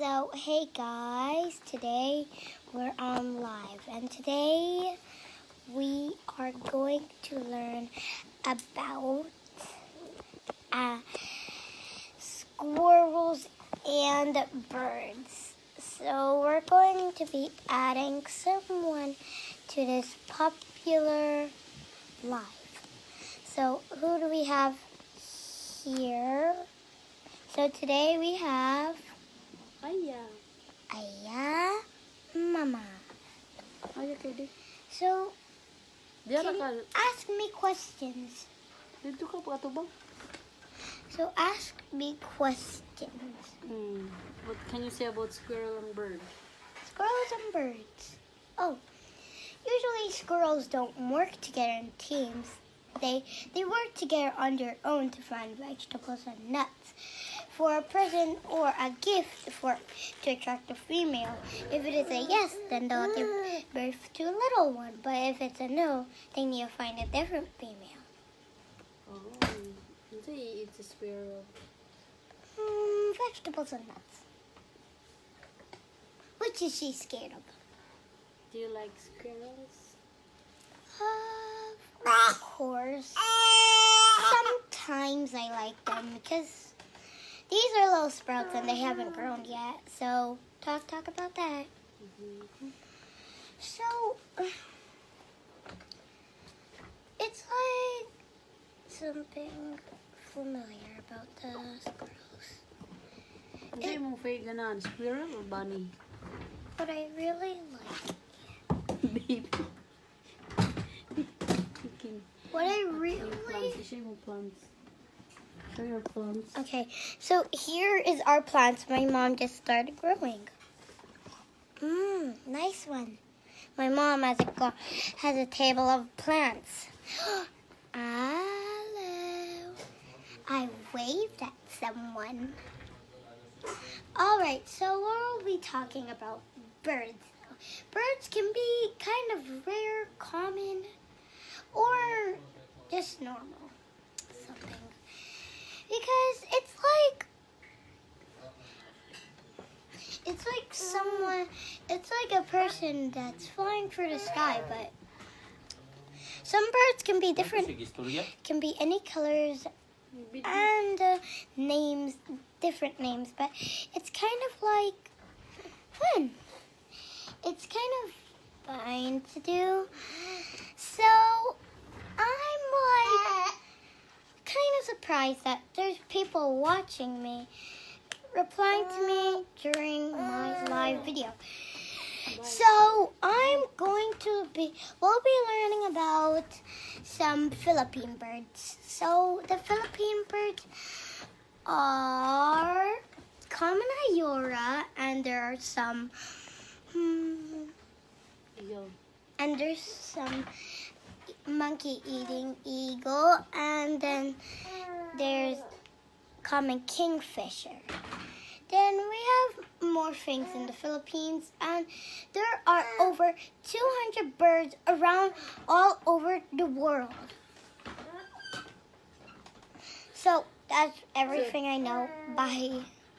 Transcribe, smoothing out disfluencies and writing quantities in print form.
So, hey guys, today we're on live, and today we are going to learn about squirrels and birds. So, we're going to be adding someone to this popular live. So, who do we have here? So, today we have Aya, Mama. So, can you ask me questions? So, ask me questions. What can you say about squirrel and bird? Squirrels and birds. Oh, usually squirrels don't work together in teams. They work together on their own to find vegetables and nuts for a present or a gift to attract a female. If it is a yes, then they'll give birth to a little one. But if it's a no, they need to find a different female. Oh, it's a squirrel. Vegetables and nuts. Which is she scared of? Do you like squirrels? Of course. Sometimes I like them because these are little sprouts and they haven't grown yet. So talk about that. So it's like something familiar about the squirrels. Hindi mo favorite squirrel or bunny? What I really like. Baby. What I really Show your plants. Show your plants. Okay, so here is our plants my mom just started growing. Nice one. My mom has a table of plants. Hello. I waved at someone. All right, so we'll be talking about birds. Birds can be kind of rare, common, or just normal something. Because it's like a person that's flying through the sky, but some birds can be different, can be any colors and different names, but it's kind of like fun. It's kind of fun to do. So I'm like kind of surprised that there's people watching me, replying to me during my live video. So we'll be learning about some Philippine birds. So the Philippine birds are common Ayora, and there are some and there's some monkey-eating eagle, and then there's common kingfisher. Then we have more things in the Philippines, and there are over 200 birds around all over the world. So that's everything I know. Bye.